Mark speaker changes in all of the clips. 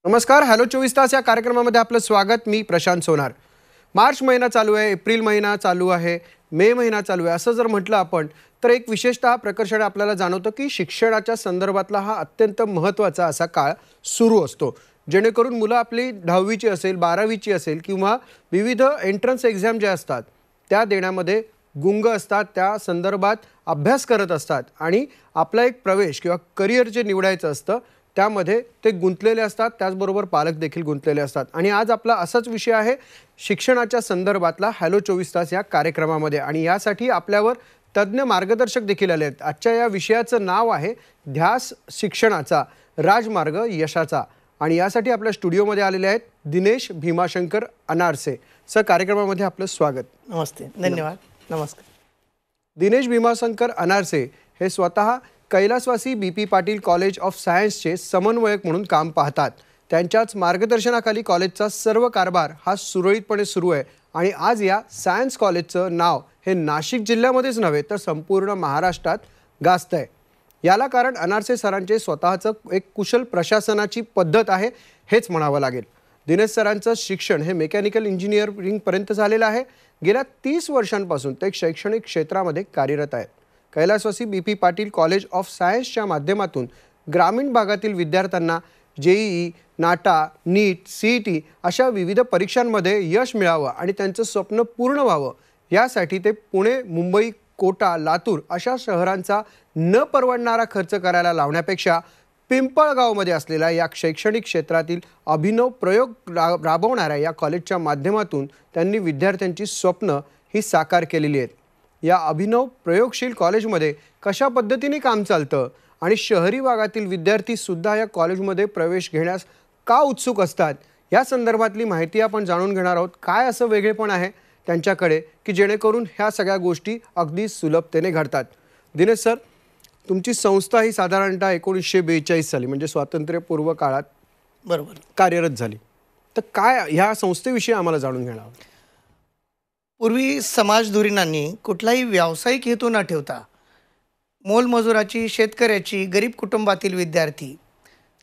Speaker 1: नमस्कार. हॅलो 24 तास या कार्यक्रमामध्ये आपलं स्वागत. मी प्रशांत सोनार. मार्च महिना चालू आहे, एप्रिल महिना चालू आहे, मे महिना चालू आहे. असं जर म्हटलं आपण तर एक विशेषतः प्रकर्षाने आपल्याला जाणवतं की शिक्षणाच्या संदर्भातला हा अत्यंत महत्त्वाचा असा काळ सुरू असतो, जेणेकरून मुलं आपली 10वीची असेल, 12वीची असेल किंवा विविध एंट्रन्स एक्झाम ज्या असतात त्या देण्यामध्ये गुंग असतात, त्या संदर्भात अभ्यास करत असतात आणि आपला एक प्रवेश किंवा करिअर जे निवडायचं असतं त्यामध्ये ते गुंतलेले असतात. त्याचबरोबर पालक देखील गुंतलेले असतात. आणि आज आपला असाच विषय आहे शिक्षणाच्या संदर्भातला हॅलो 24 तास या कार्यक्रमामध्ये. आणि यासाठी आपल्यावर तज्ज्ञ मार्गदर्शक देखील आले आहेत. आजच्या या विषयाचं नाव आहे ध्यास शिक्षणाचा राजमार्ग यशाचा. आणि यासाठी आपल्या स्टुडिओमध्ये आलेले आहेत दिनेश भीमाशंकर अनारसे सर. कार्यक्रमामध्ये आपलं स्वागत.
Speaker 2: नमस्ते. धन्यवाद. नमस्कार.
Speaker 1: दिनेश भीमाशंकर अनारसे हे स्वतः कैलासवासी BP पाटील कॉलेज ऑफ सायन्सचे समन्वयक म्हणून काम पाहतात. त्यांच्याच मार्गदर्शनाखाली कॉलेजचा सर्व कारभार हा सुरळीतपणे सुरू आहे. आणि आज या सायन्स कॉलेजचं नाव हे नाशिक जिल्ह्यामध्येच नव्हे तर संपूर्ण महाराष्ट्रात गाजतं आहे. याला कारण अनारसे सरांचे स्वतःचं एक कुशल प्रशासनाची पद्धत आहे हेच म्हणावं लागेल. दिनेश सरांचं शिक्षण हे मेकॅनिकल इंजिनिअरिंगपर्यंत झालेलं आहे. गेल्या 30 वर्षांपासून ते शैक्षणिक क्षेत्रामध्ये कार्यरत आहेत. कैलासवासी BP पाटील कॉलेज ऑफ सायन्सच्या माध्यमातून ग्रामीण भागातील विद्यार्थ्यांना JEE, नाटा, नीट, CET अशा विविध परीक्षांमध्ये यश मिळावं आणि त्यांचं स्वप्न पूर्ण व्हावं यासाठी ते पुणे, मुंबई, कोटा, लातूर अशा शहरांचा न परवडणारा खर्च करायला लावण्यापेक्षा पिंपळगावमध्ये असलेल्या या शैक्षणिक क्षेत्रातील अभिनव प्रयोग राबवणाऱ्या या कॉलेजच्या माध्यमातून त्यांनी विद्यार्थ्यांची स्वप्न ही साकार केलेली आहेत. या अभिनव प्रयोगशील कॉलेजमध्ये कशा पद्धतीने काम चालतं आणि शहरी भागातील विद्यार्थीसुद्धा या कॉलेजमध्ये प्रवेश घेण्यास का उत्सुक असतात या संदर्भातली माहिती आपण जाणून घेणार आहोत. काय असं वेगळेपण आहे त्यांच्याकडे की जेणेकरून ह्या सगळ्या गोष्टी अगदी सुलभतेने घडतात. दिनेश सर, तुमची संस्था ही साधारणतः 1942 साली म्हणजे स्वातंत्र्यपूर्व काळात
Speaker 2: बरोबर
Speaker 1: कार्यरत झाली. तर काय ह्या संस्थेविषयी आम्हाला जाणून घेणार आहोत.
Speaker 2: पूर्वी समाजधुरीणांनी कुठलाही व्यावसायिक हेतू न ठेवता मोलमजुराची, शेतकऱ्याची, गरीब कुटुंबातील विद्यार्थी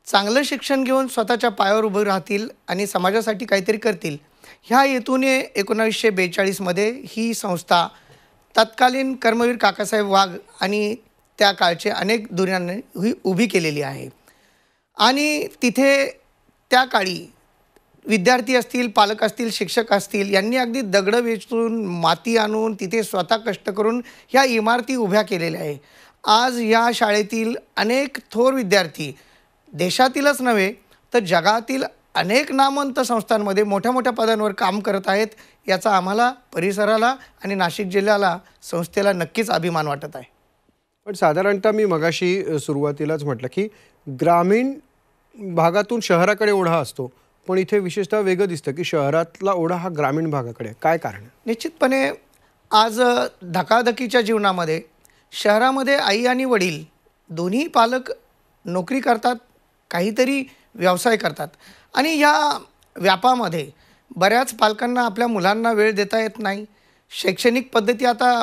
Speaker 2: चांगलं शिक्षण घेऊन स्वतःच्या पायावर उभे राहतील आणि समाजासाठी काहीतरी करतील ह्या हेतूने 1942मध्ये ही संस्था तत्कालीन कर्मवीर काकासाहेब वाघ आणि त्या काळचे अनेक धुरीणांनी ही उभी केलेली आहे. आणि तिथे त्या काळी विद्यार्थी असतील, पालक असतील, शिक्षक असतील यांनी अगदी दगडं वेचून, माती आणून तिथे स्वतः कष्ट करून ह्या इमारती उभ्या केलेल्या आहे. आज या शाळेतील अनेक थोर विद्यार्थी देशातीलच नव्हे तर जगातील अनेक नामवंत संस्थांमध्ये मोठ्या मोठ्या पदांवर काम करत आहेत. याचा आम्हाला परिसराला आणि नाशिक जिल्ह्याला, संस्थेला नक्कीच अभिमान वाटत आहे.
Speaker 1: पण साधारणतः मी मगाशी सुरुवातीलाच म्हटलं की ग्रामीण भागातून शहराकडे ओढा असतो, पण इथे विशेषतः वेगळं दिसतं की शहरातला ओढा हा ग्रामीण भागाकडे. काय कारण?
Speaker 2: निश्चितपणे आज धकाधकीच्या जीवनामध्ये शहरामध्ये आई आणि वडील दोन्ही पालक नोकरी करतात, काहीतरी व्यवसाय करतात आणि या व्यापामध्ये बऱ्याच पालकांना आपल्या मुलांना वेळ देता येत नाही. शैक्षणिक पद्धती आता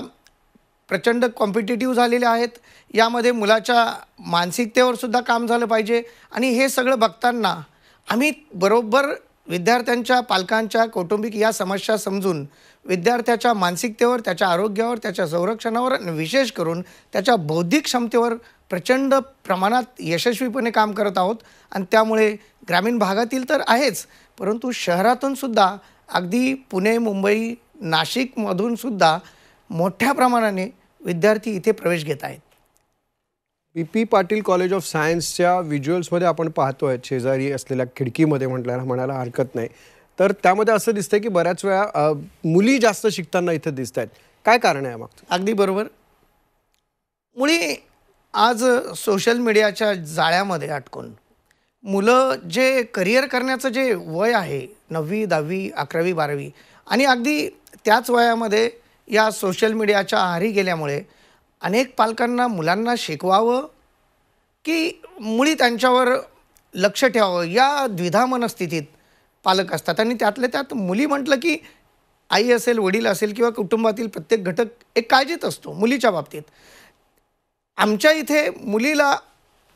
Speaker 2: प्रचंड कॉम्पिटिटिव्ह झालेल्या आहेत. यामध्ये मुलाच्या मानसिकतेवर सुद्धा काम झालं पाहिजे आणि हे सगळं बघताना आम्ही बरोबर विद्यार्थ्यांच्या, पालकांच्या, कौटुंबिक या समस्या समजून विद्यार्थ्याच्या मानसिकतेवर, त्याच्या आरोग्यावर, त्याच्या संरक्षणावर आणि विशेष करून त्याच्या बौद्धिक क्षमतेवर प्रचंड प्रमाणात यशस्वीपणे काम करत आहोत. आणि त्यामुळे ग्रामीण भागातील तर आहेच, परंतु शहरातून सुद्धा अगदी पुणे, मुंबई, नाशिकमधून सुद्धा मोठ्या प्रमाणाने विद्यार्थी इथे प्रवेश घेत आहेत.
Speaker 1: BP पाटील कॉलेज ऑफ सायन्सच्या व्हिज्युअल्समध्ये आपण पाहतोय शेजारी असलेल्या खिडकीमध्ये म्हणायला हरकत नाही, तर त्यामध्ये असं दिसतंय की बऱ्याच वेळा मुली जास्त शिकताना इथे दिसत आहेत. काय कारण आहे मागचं?
Speaker 2: अगदी बरोबर. मुली आज सोशल मीडियाच्या जाळ्यामध्ये अटकून मुलं जे करिअर करण्याचं जे वय आहे 9वी, 10वी, 11वी, 12वी आणि अगदी त्याच वयामध्ये या सोशल मीडियाच्या आहारी गेल्यामुळे अनेक पालकांना मुलांना शिकवावं की मुली त्यांच्यावर लक्ष ठेवावं या द्विधा मनस्थितीत पालक असतात. आणि त्यातल्या त्यात मुली म्हटलं की आई असेल, वडील असेल किंवा कुटुंबातील प्रत्येक घटक एक काळजीत असतो मुलीच्या बाबतीत. आमच्या इथे मुलीला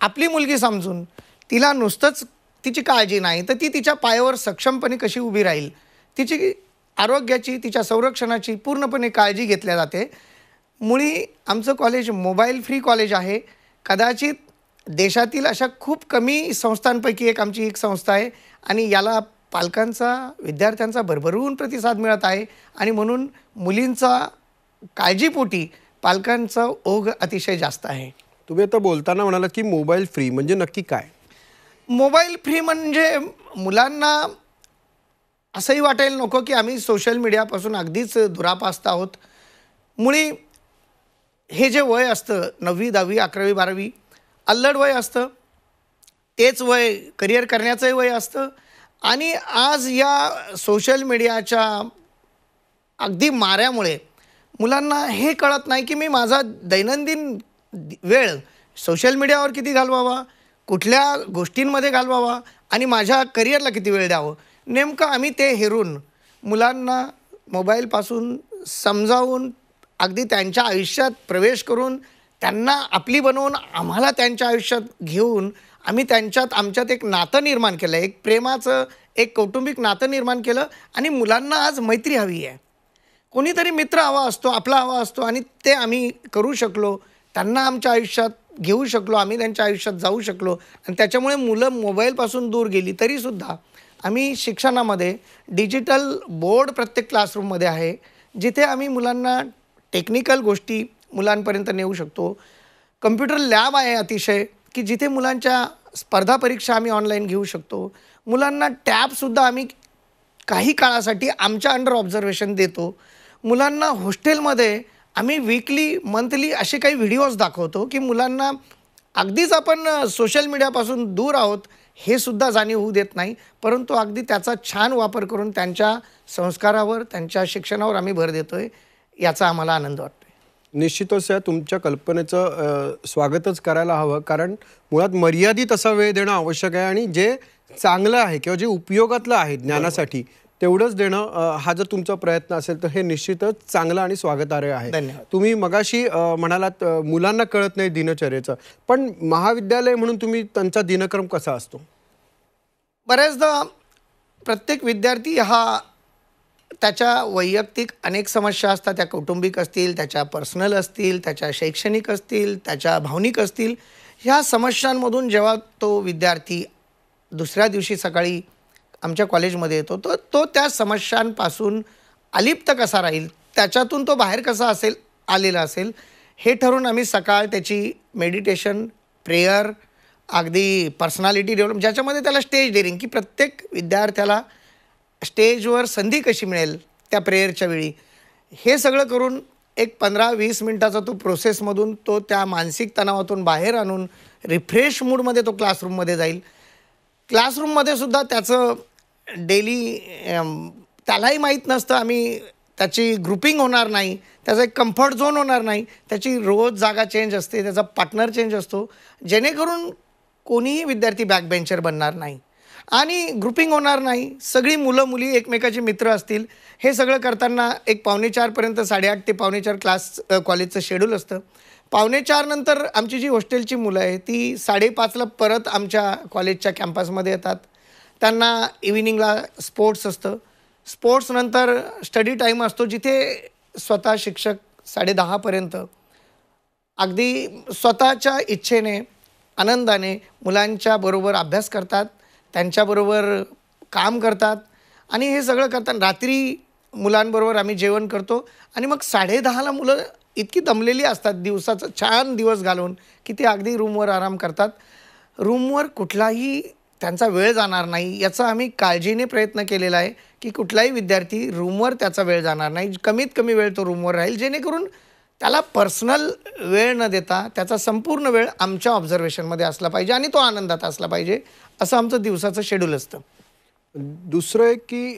Speaker 2: आपली मुलगी समजून तिला नुसतंच तिची काळजी नाही तर ती तिच्या पायावर सक्षमपणे कशी उभी राहील, तिची आरोग्याची, तिच्या संरक्षणाची पूर्णपणे काळजी घेतल्या जाते. मुळी आमचं कॉलेज मोबाईल फ्री कॉलेज आहे. कदाचित देशातील अशा खूप कमी संस्थांपैकी आमची एक संस्था आहे आणि याला पालकांचा, विद्यार्थ्यांचा भरभरून प्रतिसाद मिळत आहे आणि म्हणून मुलींचा काळजीपोटी पालकांचा ओघ अतिशय जास्त आहे.
Speaker 1: तुम्ही आता बोलताना म्हणालात की मोबाईल फ्री म्हणजे नक्की काय?
Speaker 2: मोबाईल फ्री म्हणजे मुलांना असंही वाटायला नको की आम्ही सोशल मीडियापासून अगदीच दुरापास्त आहोत. मुळी हे जे वय असतं 9वी 10वी 11वी 12वी अल्लड वय असतं, तेच वय करिअर करण्याचंही वय असतं आणि आज या सोशल मीडियाच्या अगदी माऱ्यामुळे मुलांना हे कळत नाही की मी माझा दैनंदिन वेळ सोशल मीडियावर किती घालवावा, कुठल्या गोष्टींमध्ये घालवावा आणि माझ्या करिअरला किती वेळ द्यावं. नेमकं आम्ही ते हेरून मुलांना मोबाईलपासून समजावून अगदी त्यांच्या आयुष्यात प्रवेश करून त्यांना आपली बनवून आम्हाला त्यांच्या आयुष्यात घेऊन आम्ही आमच्यात एक नातं निर्माण केलं, एक प्रेमाचं एक कौटुंबिक नातं निर्माण केलं आणि मुलांना आज मैत्री हवी आहे. कोणीतरी मित्र हवा असतो, आपला हवा असतो आणि ते आम्ही करू शकलो, त्यांना आमच्या आयुष्यात घेऊ शकलो, आम्ही त्यांच्या आयुष्यात जाऊ शकलो आणि त्याच्यामुळे मुलं मोबाईलपासून दूर गेली. तरीसुद्धा आम्ही शिक्षणामध्ये डिजिटल बोर्ड प्रत्येक क्लासरूममध्ये आहे, जिथे आम्ही मुलांना टेक्निकल गोष्टी मुलांपर्यंत नेऊ शकतो. कम्प्युटर लॅब आहे अतिशय की जिथे मुलांच्या स्पर्धा परीक्षा आम्ही ऑनलाईन घेऊ शकतो. मुलांना टॅबसुद्धा आम्ही काही काळासाठी आमच्या अंडर ऑब्झर्वेशन देतो. मुलांना हॉस्टेलमध्ये आम्ही वीकली मंथली असे काही व्हिडिओज दाखवतो की मुलांना अगदीच आपण सोशल मीडियापासून दूर आहोत हे सुद्धा जाणीव होऊ देत नाही, परंतु अगदी त्याचा छान वापर करून त्यांच्या संस्कारावर, त्यांच्या शिक्षणावर आम्ही भर देतोय. याचा आम्हाला आनंद वाटतो.
Speaker 1: निश्चितच या तुमच्या कल्पनेचं स्वागतच करायला हवं, कारण मुळात मर्यादित असा वेळ देणं आवश्यक आहे आणि जे चांगलं आहे किंवा जे उपयोगातलं आहे ज्ञानासाठी तेवढंच देणं हा जर तुमचा प्रयत्न असेल तर हे निश्चितच चांगलं आणि स्वागतार्ह आहे.
Speaker 2: धन्यवाद.
Speaker 1: तुम्ही मगाशी म्हणालात मुलांना कळत नाही दिनचर्येचं, पण महाविद्यालय म्हणून तुम्ही त्यांचा दिनक्रम कसा असतो?
Speaker 2: बऱ्याचदा प्रत्येक विद्यार्थी हा त्याच्या वैयक्तिक अनेक समस्या असतात, त्या कौटुंबिक असतील, त्याच्या पर्सनल असतील, त्याच्या शैक्षणिक असतील, त्याच्या भावनिक असतील. ह्या समस्यांमधून जेव्हा तो विद्यार्थी दुसऱ्या दिवशी सकाळी आमच्या कॉलेजमध्ये येतो तर तो त्या समस्यांपासून अलिप्त कसा राहील, त्याच्यातून तो बाहेर कसा आलेला असेल हे ठरवून आम्ही सकाळ त्याची मेडिटेशन, प्रेयर, अगदी पर्सनॅलिटी डेव्हलप ज्याच्यामध्ये त्याला स्टेज डेअरिंग की प्रत्येक विद्यार्थ्याला स्टेजवर संधी कशी मिळेल त्या प्रेयरच्या वेळी, हे सगळं करून एक 15-20 मिनटाचा तो प्रोसेसमधून तो त्या मानसिक तणावातून बाहेर आणून रिफ्रेश मूडमध्ये तो क्लासरूममध्ये जाईल. क्लासरूममध्ये सुद्धा त्याचं डेली त्यालाही माहीत नसतं, आम्ही त्याची ग्रुपिंग होणार नाही, त्याचा एक कम्फर्ट झोन होणार नाही, त्याची रोज जागा चेंज असते, त्याचा पार्टनर चेंज असतो, जेणेकरून कोणीही विद्यार्थी बॅकबेंचर बनणार नाही आणि ग्रुपिंग होणार नाही. सगळी मुलं मुली एकमेकाचे मित्र असतील. हे सगळं करताना एक 3:45पर्यंत 8:30 ते 4:45 कॉलेजचं शेड्यूल असतं. 4:45 नंतर आमची जी हॉस्टेलची मुलं आहे ती 5:30ला परत आमच्या कॉलेजच्या कॅम्पसमध्ये येतात. त्यांना इव्हिनिंगला स्पोर्ट्स असतं. स्पोर्ट्सनंतर स्टडी टाईम असतो, जिथे स्वतः शिक्षक 10:30पर्यंत अगदी स्वतःच्या इच्छेने, आनंदाने मुलांच्या बरोबर अभ्यास करतात, त्यांच्याबरोबर काम करतात आणि हे सगळं करताना रात्री मुलांबरोबर आम्ही जेवण करतो आणि मग 10:30ला मुलं इतकी दमलेली असतात दिवसाचा छान दिवस घालवून की ते अगदी रूमवर आराम करतात. रूमवर कुठलाही त्यांचा वेळ जाणार नाही याचा आम्ही काळजीने प्रयत्न केलेला आहे की कुठलाही विद्यार्थी रूमवर त्याचा वेळ जाणार नाही. कमीत कमी वेळ तो रूमवर राहील, जेणेकरून त्याला पर्सनल वेळ न देता त्याचा संपूर्ण वेळ आमच्या ऑब्झर्वेशनमध्ये असला पाहिजे आणि तो आनंदात असला पाहिजे, असं आमचं दिवसाचं शेड्यूल असतं.
Speaker 1: दुसरं एक की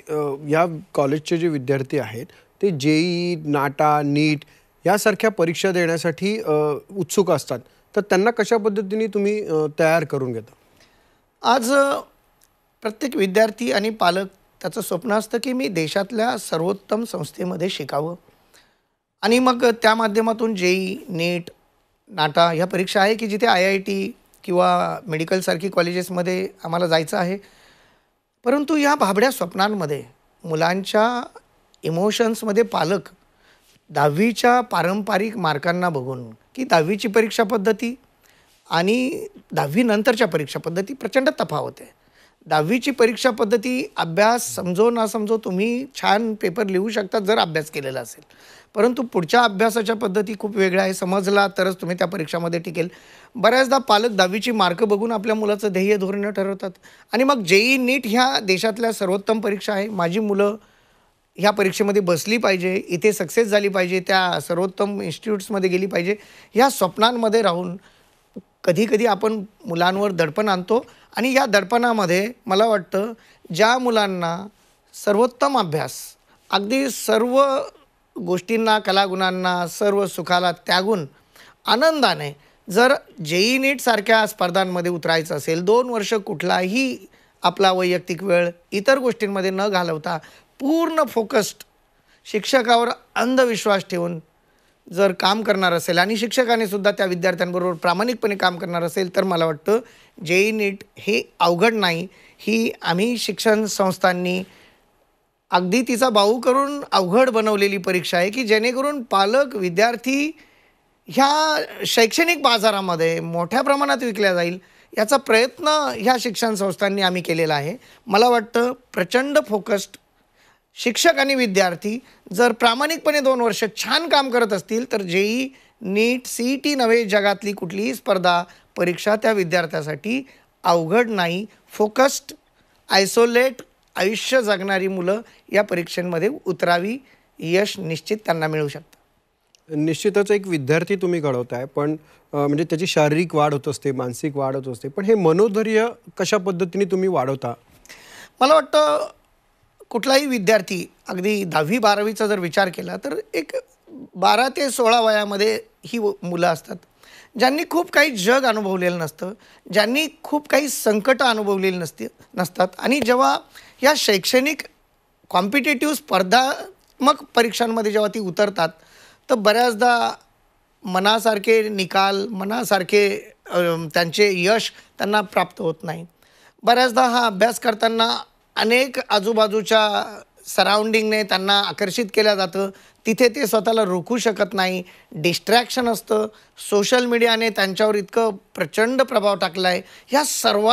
Speaker 1: या कॉलेजचे जे विद्यार्थी आहेत ते JEE, नाटा, नीट यासारख्या परीक्षा देण्यासाठी उत्सुक असतात, तर त्यांना कशा पद्धतीने तुम्ही तयार करून घेता?
Speaker 2: आज प्रत्येक विद्यार्थी आणि पालक त्याचं स्वप्न असतं की मी देशातल्या सर्वोत्तम संस्थेमध्ये शिकावं आणि मग त्या माध्यमातून JEE, नीट, नाटा ह्या परीक्षा आहे की जिथे IIT, किंवा मेडिकलसारखी कॉलेजेसमध्ये आम्हाला जायचं आहे. परंतु या भाबड्या स्वप्नांमध्ये मुलांच्या इमोशन्समध्ये पालक 10वीच्या पारंपरिक मार्कांना बघून की 10वीची परीक्षा पद्धती आणि 10वी नंतरच्या परीक्षा पद्धती प्रचंड तफावत आहे. 10वीची परीक्षा पद्धती अभ्यास समजो ना समजो तुम्ही छान पेपर लिहू शकता जर अभ्यास केलेला असेल, परंतु पुढच्या अभ्यासाच्या पद्धती खूप वेगळ्या आहे. समजला तरच तुम्ही त्या परीक्षामध्ये टिकेल. बऱ्याचदा पालक 10वीची मार्क बघून आपल्या मुलाचं ध्येय धोरणं ठरवतात आणि मग जेई नीट ह्या देशातल्या सर्वोत्तम परीक्षा आहे, माझी मुलं ह्या परीक्षेमध्ये बसली पाहिजे, इथे सक्सेस झाली पाहिजे, त्या सर्वोत्तम इन्स्टिट्यूट्समध्ये गेली पाहिजे, ह्या स्वप्नांमध्ये राहून कधी आपण मुलांवर दडपण आणतो. आणि या दडपणामध्ये मला वाटतं ज्या मुलांना सर्वोत्तम अभ्यास अगदी सर्व गोष्टींना, कलागुणांना, सर्व सुखाला त्यागून आनंदाने जर जेई नीट सारख्या स्पर्धांमध्ये उतरायचं असेल, 2 वर्ष कुठलाही आपला वैयक्तिक वेळ इतर गोष्टींमध्ये न घालवता पूर्ण फोकस्ड शिक्षकावर अंधविश्वास ठेवून जर काम करणार असेल आणि शिक्षकाने सुद्धा त्या विद्यार्थ्यांबरोबर प्रामाणिकपणे काम करणार असेल तर मला वाटतं जेई नीट हे अवघड नाही. ही आम्ही शिक्षण संस्थांनी अगदी तिचा बाऊ करून अवघड बनवलेली परीक्षा आहे की जेणेकरून पालक विद्यार्थी ह्या शैक्षणिक बाजारामध्ये मोठ्या प्रमाणात विकल्या जाईल याचा प्रयत्न ह्या शिक्षण संस्थांनी आम्ही केलेला आहे. मला वाटतं प्रचंड फोकस्ड शिक्षक आणि विद्यार्थी जर प्रामाणिकपणे 2 वर्ष छान काम करत असतील तर जेई नीट CET नव्हे जगातली कुठलीही स्पर्धा परीक्षा त्या विद्यार्थ्यासाठी अवघड नाही. फोकस्ड आयसोलेट आयुष्य जगणारी मुलं या परीक्षेमध्ये उतरावी, यश निश्चित त्यांना मिळू शकतं.
Speaker 1: निश्चितच एक विद्यार्थी तुम्ही घडवताय, पण म्हणजे त्याची शारीरिक वाढ होत असते, मानसिक वाढ होत असते, पण हे मनोधैर्य कशा पद्धतीने तुम्ही वाढवता?
Speaker 2: मला वाटतं कुठलाही विद्यार्थी अगदी 10वी-12वीचा जर विचार केला तर एक 12 ते 16 वयामध्ये ही मुलं असतात ज्यांनी खूप काही जग अनुभवलेलं नसतं, ज्यांनी खूप काही संकटं अनुभवलेली नसतात आणि जेव्हा या शैक्षणिक कॉम्पिटेटिव्ह स्पर्धात्मक परीक्षांमध्ये जेव्हा ती उतरतात तर बऱ्याचदा मनासारखे निकाल, मनासारखे त्यांचे यश त्यांना प्राप्त होत नाही. बऱ्याचदा हा अभ्यास करताना अनेक आजूबाजूच्या सराउंडिंगने त्यांना आकर्षित केलं जातं, तिथे ते स्वतःला रोखू शकत नाही. डिस्ट्रॅक्शन असतं, सोशल मीडियाने त्यांच्यावर इतकं प्रचंड प्रभाव टाकला आहे. ह्या सर्व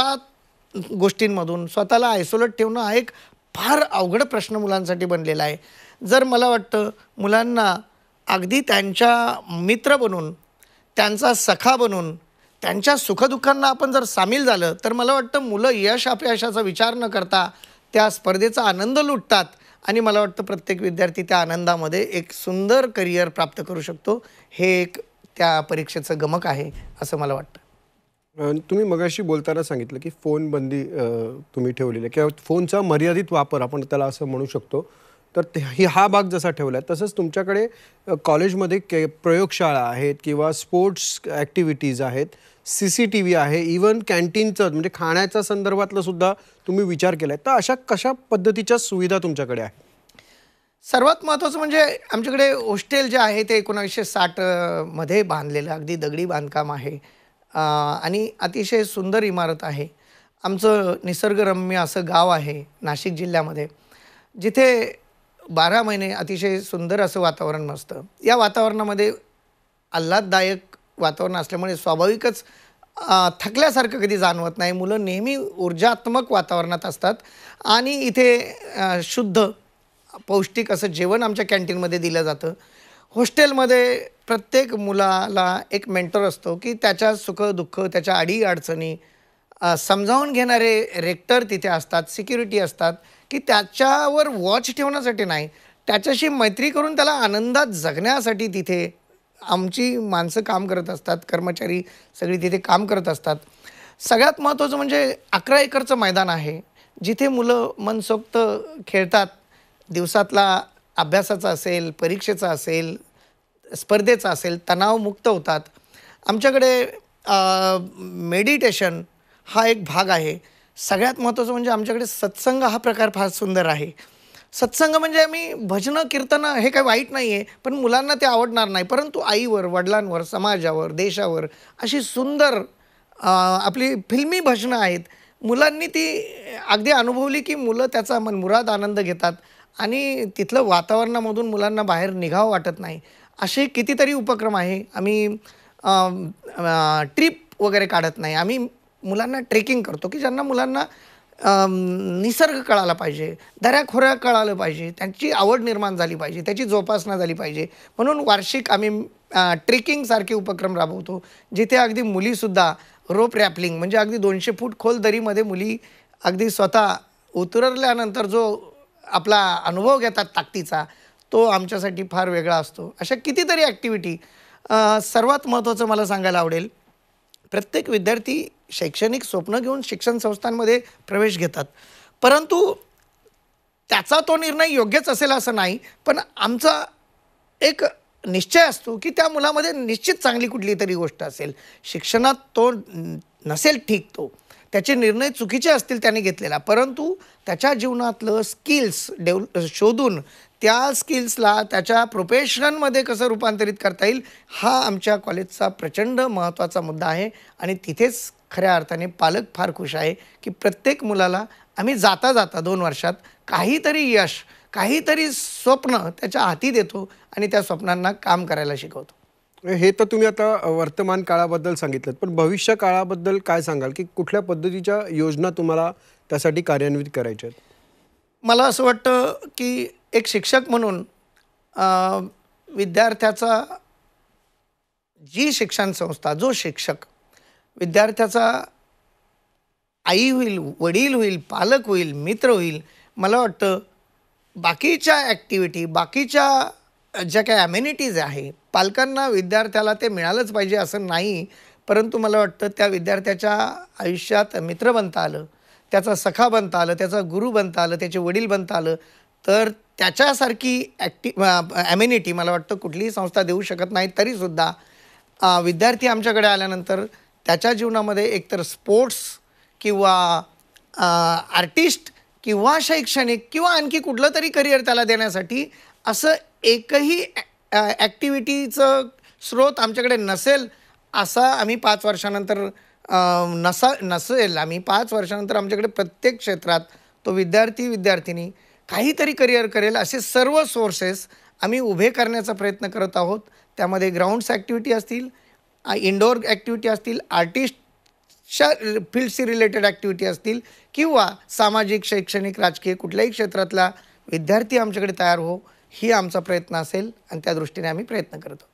Speaker 2: गोष्टींमधून स्वतःला आयसोलेट ठेवणं हा एक फार अवघड प्रश्न मुलांसाठी बनलेला आहे. जर मला वाटतं मुलांना अगदी त्यांच्या मित्र बनून, त्यांचा सखा बनून, त्यांच्या सुखदुःखांना आपण जर सामील झालं तर मला वाटतं मुलं यश अपयशाचा विचार न करता त्या स्पर्धेचा आनंद लुटतात आणि मला वाटतं प्रत्येक विद्यार्थी त्या आनंदामध्ये एक सुंदर करिअर प्राप्त करू शकतो. हे एक त्या परीक्षेचं गमक आहे असं मला वाटतं.
Speaker 1: तुम्ही मगाशी बोलताना सांगितलं की फोन बंदी तुम्ही ठेवलेली आहे किंवा फोनचा मर्यादित वापर आपण त्याला असं म्हणू शकतो. तर हा भाग जसा ठेवला आहे तसंच तुमच्याकडे कॉलेजमध्ये प्रयोगशाळा आहेत किंवा स्पोर्ट्स ॲक्टिव्हिटीज आहेत, CCTV आहे, इवन कॅन्टीनचं म्हणजे खाण्याच्या संदर्भातलं सुद्धा तुम्ही विचार केला आहे. तर अशा कशा पद्धतीच्या सुविधा तुमच्याकडे आहे?
Speaker 2: सर्वात महत्त्वाचं म्हणजे आमच्याकडे हॉस्टेल जे आहे ते 1960 मध्ये बांधलेलं अगदी दगडी बांधकाम आहे आणि अतिशय सुंदर इमारत आहे. आमचं निसर्गरम्य असं गाव आहे नाशिक जिल्ह्यामध्ये, जिथे 12 महिने अतिशय सुंदर असं वातावरण असतं. या वातावरणामध्ये आल्हाददायक वातावरण असल्यामुळे स्वाभाविकच थकल्यासारखं कधी जाणवत नाही. मुलं नेहमी ऊर्जात्मक वातावरणात असतात आणि इथे शुद्ध पौष्टिक असं जेवण आमच्या कॅन्टीनमध्ये दिलं जातं. हॉस्टेलमध्ये प्रत्येक मुलाला एक मेंटर असतो की त्याच्या सुखदुःख, त्याच्या अडीअडचणी समजावून घेणारे रेक्टर तिथे असतात, सिक्युरिटी असतात की त्याच्यावर वॉच ठेवण्यासाठी नाही, त्याच्याशी मैत्री करून त्याला आनंदात जगण्यासाठी तिथे आमची माणसं काम करत असतात, कर्मचारी सगळी तिथे काम करत असतात. सगळ्यात महत्त्वाचं म्हणजे 11 एकरचं मैदान आहे जिथे मुलं मनसोक्त खेळतात. दिवसातला अभ्यासाचा असेल, परीक्षेचा असेल, स्पर्धेचा असेल, तणावमुक्त होतात. आमच्याकडे मेडिटेशन हा एक भाग आहे. सगळ्यात महत्त्वाचं म्हणजे आमच्याकडे सत्संग हा प्रकार फार सुंदर आहे. सत्संग म्हणजे आम्ही भजनं, कीर्तनं हे काही वाईट नाही आहे, पण मुलांना ते आवडणार नाही, परंतु आईवर, वडिलांवर, समाजावर, देशावर अशी सुंदर आपली फिल्मी भाषणं आहेत, मुलांनी ती अगदी अनुभवली, की मुलं त्याचा मनमुराद आनंद घेतात आणि तिथलं वातावरणामधून मुलांना बाहेर निघावं वाटत नाही. असे कितीतरी उपक्रम आहे. आम्ही ट्रिप वगैरे काढत नाही. आम्ही मुलांना ट्रेकिंग करतो, की ज्यांना मुलांना निसर्ग कळाला पाहिजे, दऱ्याखोऱ्या कळालं पाहिजे, त्यांची आवड निर्माण झाली पाहिजे, त्याची जोपासना झाली पाहिजे. म्हणून वार्षिक आम्ही ट्रेकिंगसारखे उपक्रम राबवतो, जिथे अगदी मुलीसुद्धा रोप रॅपलिंग म्हणजे अगदी 200 फूट खोल दरीमध्ये मुली अगदी स्वतः उतरल्यानंतर जो आपला अनुभव घेतात ताकदीचा, तो आमच्यासाठी फार वेगळा असतो. अशा कितीतरी ॲक्टिव्हिटी. सर्वात महत्त्वाचं मला सांगायला आवडेल, प्रत्येक विद्यार्थी शैक्षणिक स्वप्न घेऊन शिक्षण संस्थांमध्ये प्रवेश घेतात, परंतु त्याचा तो निर्णय योग्यच असेल असं नाही. पण आमचा एक निश्चय असतो, की त्या मुलामध्ये निश्चित चांगली कुठली तरी गोष्ट असेल. शिक्षणात तो नसेल ठीक, त्याचे निर्णय चुकीचे असतील त्याने घेतलेला, परंतु त्याच्या जीवनातलं स्किल्स शोधून त्या स्किल्सला त्याच्या प्रोफेशनमध्ये कसं रूपांतरित करता येईल, हा आमच्या कॉलेजचा प्रचंड महत्त्वाचा मुद्दा आहे. आणि तिथेच खऱ्या अर्थाने पालक फार खुश आहे, की प्रत्येक मुलाला आम्ही जाता जाता 2 वर्षात काहीतरी यश, काहीतरी स्वप्न त्याच्या हाती देतो आणि त्या स्वप्नांना काम करायला शिकवतो.
Speaker 1: हे तर तुम्ही आता वर्तमान काळाबद्दल सांगितलं, पण भविष्य काळाबद्दल काय सांगाल, की कुठल्या पद्धतीच्या योजना तुम्हाला त्यासाठी कार्यान्वित करायच्या आहेत?
Speaker 2: मला असं वाटतं, की एक शिक्षक म्हणून विद्यार्थ्याचा जी शिक्षण संस्था, जो शिक्षक विद्यार्थ्याचा आई होईल, वडील होईल, पालक होईल, मित्र होईल, मला वाटतं बाकीच्या ॲक्टिव्हिटी, बाकीच्या ज्या काही ॲमेनिटीज आहे, पालकांना विद्यार्थ्याला ते मिळालंच पाहिजे असं नाही. परंतु मला वाटतं त्या विद्यार्थ्याच्या आयुष्यात मित्र बनता आलं, त्याचा सखा बनता आलं, त्याचा गुरु बनता आलं, त्याचे वडील बनता आलं, तर त्याच्यासारखी ॲमेनिटी मला वाटतं कुठलीही संस्था देऊ शकत नाही. तरीसुद्धा विद्यार्थी आमच्याकडे आल्यानंतर त्याच्या जीवनामध्ये एकतर स्पोर्ट्स किंवा आर्टिस्ट किंवा शैक्षणिक किंवा आणखी कुठलं तरी करिअर त्याला देण्यासाठी असं एकही ॲक्टिव्हिटीचं स्रोत आमच्याकडे नसेल, असा आम्ही 5 वर्षानंतर नसेल. आम्ही 5 वर्षानंतर आमच्याकडे प्रत्येक क्षेत्रात तो विद्यार्थी-विद्यार्थिनी काहीतरी करिअर करेल असे सर्व सोर्सेस आम्ही उभे करण्याचा प्रयत्न करत आहोत. त्यामध्ये ग्राउंड्स ॲक्टिव्हिटी असतील, इंडोर ॲक्टिव्हिटी असतील, आर्टिस्टच्या फील्डशी रिलेटेड ॲक्टिव्हिटी असतील किंवा सामाजिक, शैक्षणिक, राजकीय कुठल्याही क्षेत्रातला विद्यार्थी आमच्याकडे तयार हो, ही आमचा प्रयत्न असेल आणि त्या दृष्टीने आम्ही प्रयत्न करतो.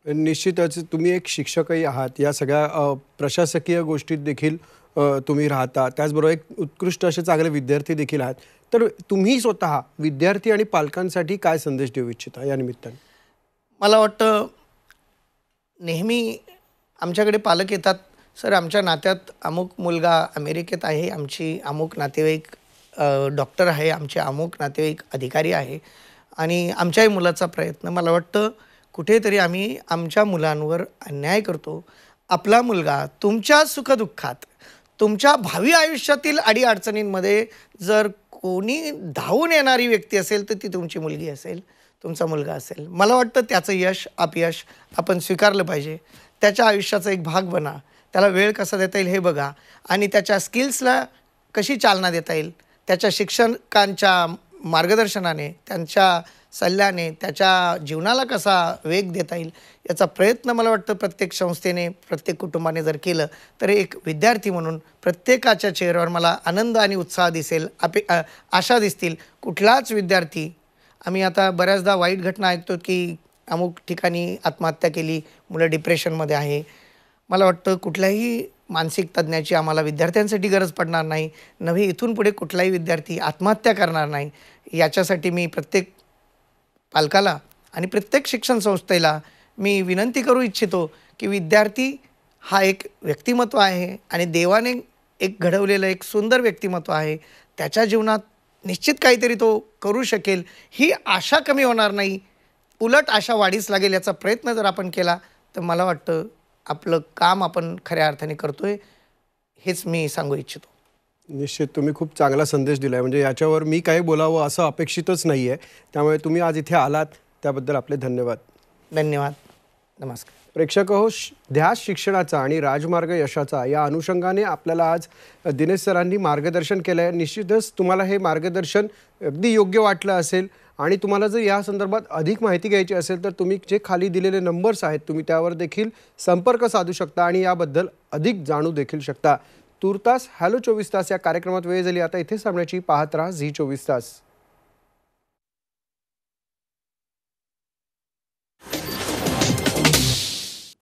Speaker 1: निश्चितच तुम्ही एक शिक्षकही आहात, या सगळ्या प्रशासकीय गोष्टीत देखील तुम्ही राहता, त्याचबरोबर एक उत्कृष्ट असे चांगले विद्यार्थी देखील आहात. तर तुम्ही स्वतः विद्यार्थी आणि पालकांसाठी काय संदेश देऊ इच्छिता या निमित्ताने?
Speaker 2: मला वाटतं नेहमी आमच्याकडे पालक येतात, सर आमच्या नात्यात अमुक मुलगा अमेरिकेत आहे, आमची अमुक नातेवाईक डॉक्टर आहे, आमचे अमुक नातेवाईक अधिकारी आहे आणि आमच्याही मुलाचा प्रयत्न. मला वाटतं कुठेतरी आम्ही आमच्या मुलांवर अन्याय करतो. आपला मुलगा तुमच्या सुखदुःखात, तुमच्या भावी आयुष्यातील अडीअडचणींमध्ये जर कोणी धावून येणारी व्यक्ती असेल तर ती तुमची मुलगी असेल, तुमचा मुलगा असेल. मला वाटतं त्याचं यश अपयश आपण स्वीकारलं पाहिजे. त्याच्या आयुष्याचा एक भाग बना, त्याला वेळ कसा देता येईल हे बघा आणि त्याच्या स्किल्सला कशी चालना देता येईल, त्याच्या शिक्षकांच्या मार्गदर्शनाने, त्यांच्या सल्ल्याने त्याच्या जीवनाला कसा वेग देता येईल याचा प्रयत्न मला वाटतं प्रत्येक संस्थेने, प्रत्येक कुटुंबाने जर केलं तर एक विद्यार्थी म्हणून प्रत्येकाच्या चेहऱ्यावर मला आनंद आणि उत्साह दिसेल, आशा दिसतील. कुठलाच विद्यार्थी, आम्ही आता बऱ्याचदा वाईट घटना ऐकतो की अमुक ठिकाणी आत्महत्या केली, मुलं डिप्रेशनमध्ये आहे. मला वाटतं कुठल्याही मानसिक तज्ज्ञाची आम्हाला विद्यार्थ्यांसाठी गरज पडणार नाही. नव्हे, इथून पुढे कुठलाही विद्यार्थी आत्महत्या करणार नाही, याच्यासाठी मी प्रत्येक पालकाला आणि प्रत्येक शिक्षण संस्थेला मी विनंती करू इच्छितो की विद्यार्थी हा एक व्यक्तिमत्व आहे आणि देवाने एक घडवलेलं एक सुंदर व्यक्तिमत्व आहे. त्याच्या जीवनात निश्चित काहीतरी तो करू शकेल, ही आशा कमी होणार नाही, उलट आशा वाढीस लागेल. याचा प्रयत्न जर आपण केला तर मला वाटतं आपलं काम आपण खऱ्या अर्थाने करतोय, हेच मी सांगू इच्छितो.
Speaker 1: निश्चित तुम्ही खूप चांगला संदेश दिला आहे. म्हणजे याच्यावर मी काही बोलावं असं अपेक्षितच नाही आहे. त्यामुळे तुम्ही आज इथे आलात त्याबद्दल आपले धन्यवाद.
Speaker 2: धन्यवाद. नमस्कार.
Speaker 1: प्रेक्षक हो, ध्यास शिक्षणाचा आणि राजमार्ग यशाचा या अनुषंगाने आपल्याला आज दिनेश सरांनी मार्गदर्शन केलं आहे. निश्चितच तुम्हाला हे मार्गदर्शन अगदी योग्य वाटलं असेल आणि तुम्हाला जर या संदर्भात अधिक माहिती घ्यायची असेल तर तुम्ही जे खाली दिलेले नंबर्स आहेत तुम्ही त्यावर देखील संपर्क साधू शकता आणि याबद्दल अधिक जाणू देखील शकता. तूर्तास हॅलो 24 तास या कार्यक्रमात वेळ झाली. आता इथे थांबण्याची. पाहत राहा झी 24 तास.